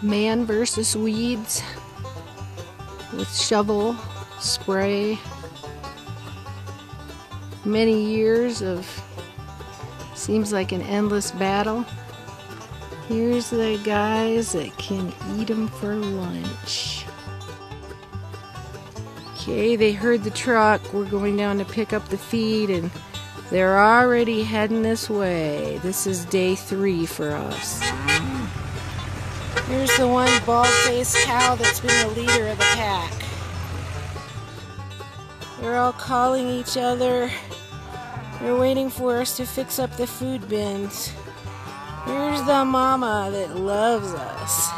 Man versus weeds with shovel, spray. Many years of, seems like an endless battle. Here's the guys that can eat them for lunch. Okay, they heard the truck. We're going down to pick up the feed and they're already heading this way. This is day 3 for us. Here's the one bald-faced cow that's been the leader of the pack. They're all calling each other. They're waiting for us to fix up the food bins. Here's the mama that loves us.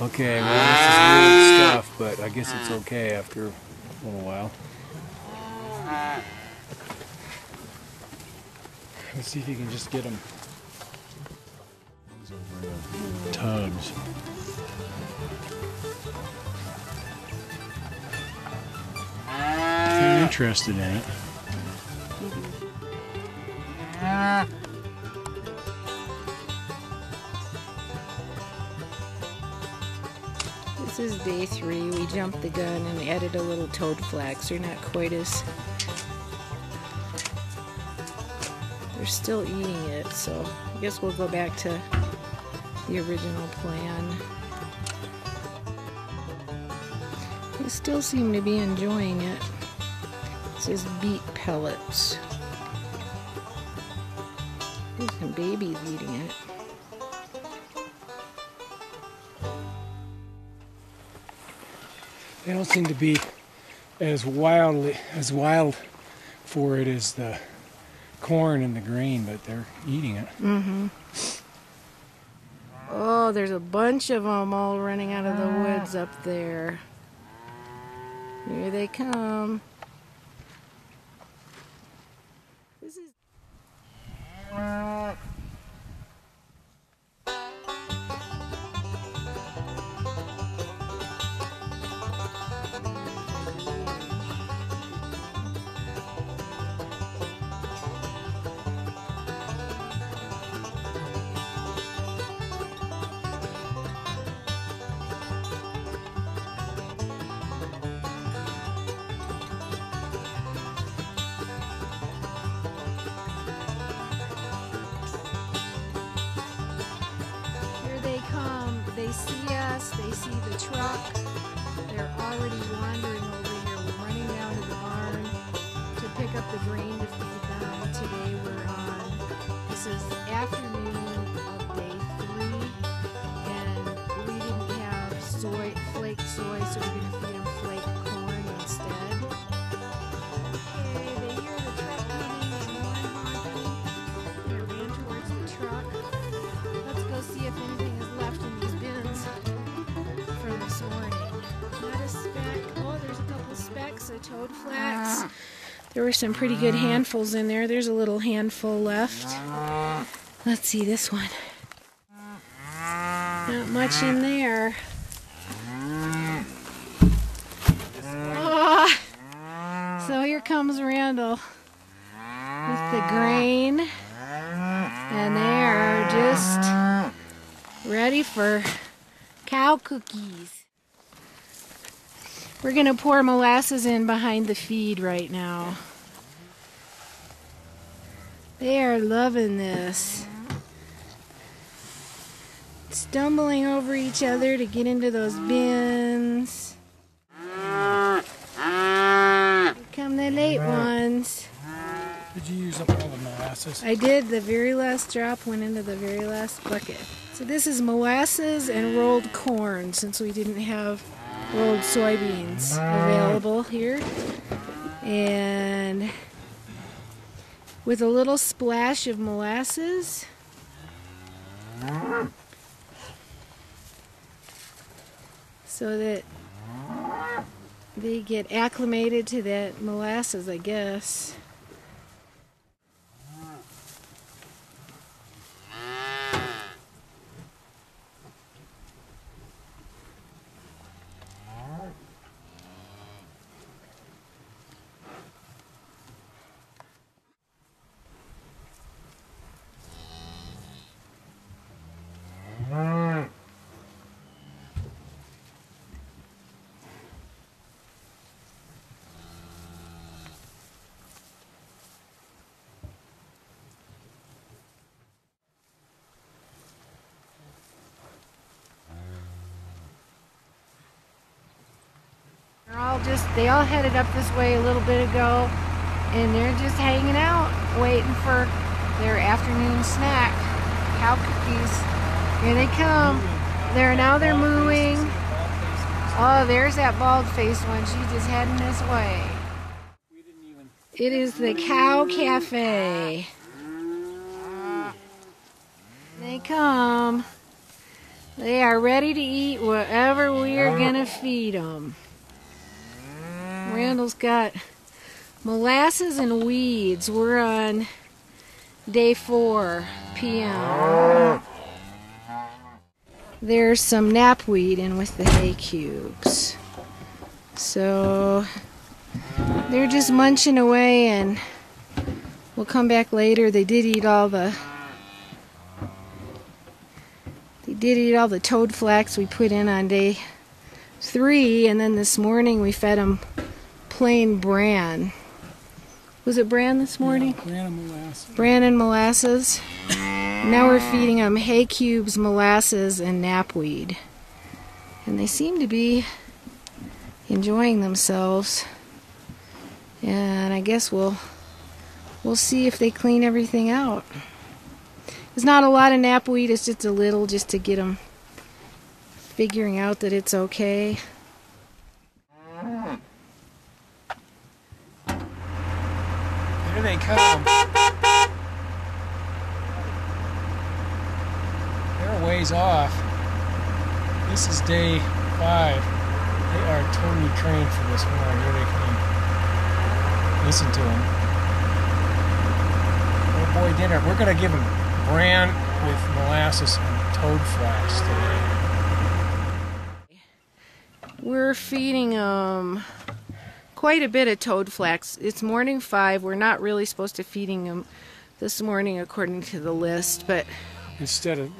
Okay, well this is weird stuff, but I guess it's okay after a little while. Let's see if you can just get them. Tugs. I'm interested in it. This is day 3. We jumped the gun and added a little toad flax. They're not quite as... They're still eating it, so I guess we'll go back to the original plan. They still seem to be enjoying it. This is beet pellets. There's some babies eating it. They don't seem to be as wild for it as the corn and the grain, but they're eating it. Mm-hmm. Oh, there's a bunch of them all running out of the woods up there. Here they come. This is... They see us, they see the truck. They're already wandering over here. We're running down to the barn to pick up the grain to feed them. Today we're on, this is afternoon of day 3, and we didn't have flake soy, so we're going to feed them flake corn instead. Okay, they hear the truck coming and one honking. They ran towards the truck. Let's go see if anything is left in these bins from this morning. Not a speck. Oh, there's a couple specks of toad flax. There were some pretty good handfuls in there. There's a little handful left. Let's see this one. Not much in there. Oh, so here comes Randall with the grain. And they are just ready for cow cookies. We're going to pour molasses in behind the feed right now. They are loving this. Stumbling over each other to get into those bins. Here come the late ones. Did you use up all the molasses? I did. The very last drop went into the very last bucket. So this is molasses and rolled corn, since we didn't have rolled soybeans available here. And with a little splash of molasses. So that they get acclimated to that molasses, I guess. they all headed up this way a little bit ago, and they're just hanging out, waiting for their afternoon snack. Cow cookies. Here they come. They're mooing. Oh, there's that bald-faced one. She's just heading this way. It is the Cow Cafe. They come. They are ready to eat whatever we are going to feed them. Randall's got molasses and weeds. We're on day 4 p.m. There's some knapweed in with the hay cubes. So they're just munching away, and we'll come back later. They did eat all the toad flax we put in on day 3, and then this morning we fed them plain bran. Was it bran this morning? Yeah, bran and molasses. Bran and molasses. Now we're feeding them hay cubes, molasses, and knapweed. And they seem to be enjoying themselves. And I guess we'll see if they clean everything out. It's not a lot of knapweed, it's just a little, just to get them figuring out that it's okay. Here they come. They're a ways off. This is day 5. They are totally trained for this one. Here they come. Listen to them. Oh boy, dinner. We're going to give them bran with molasses and toad flax today. We're feeding them quite a bit of toad flax. It's morning 5. We're not really supposed to feeding them this morning according to the list, but instead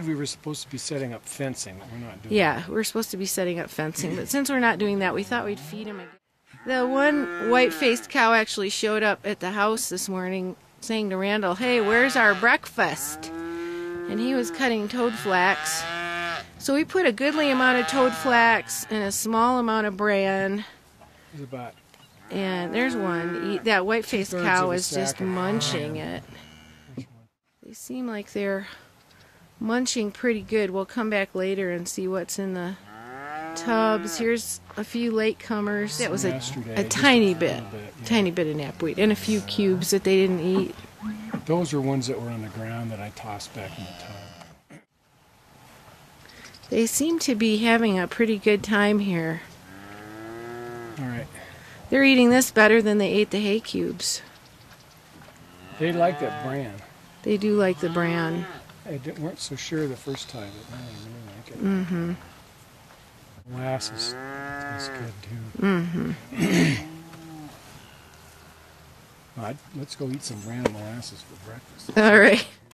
we were supposed to be setting up fencing, but we're not doing yeah, we're supposed to be setting up fencing, but since we're not doing that, we thought we'd feed them again. The one white-faced cow actually showed up at the house this morning saying to Randall, "Hey, where's our breakfast?" And he was cutting toad flax. So we put a goodly amount of toad flax and a small amount of bran. There's about And there's one. That white-faced cow is just munching it. They seem like they're munching pretty good. We'll come back later and see what's in the tubs. Here's a few latecomers. That was a tiny bit of knapweed and a few cubes that they didn't eat. Those are ones that were on the ground that I tossed back in the tub. They seem to be having a pretty good time here. All right. They're eating this better than they ate the hay cubes. They like that bran. They do like the bran. They weren't so sure the first time, but now they really like it. Mm-hmm. Molasses tastes good too. Mm-hmm. Let's go eat some bran and molasses for breakfast. All right.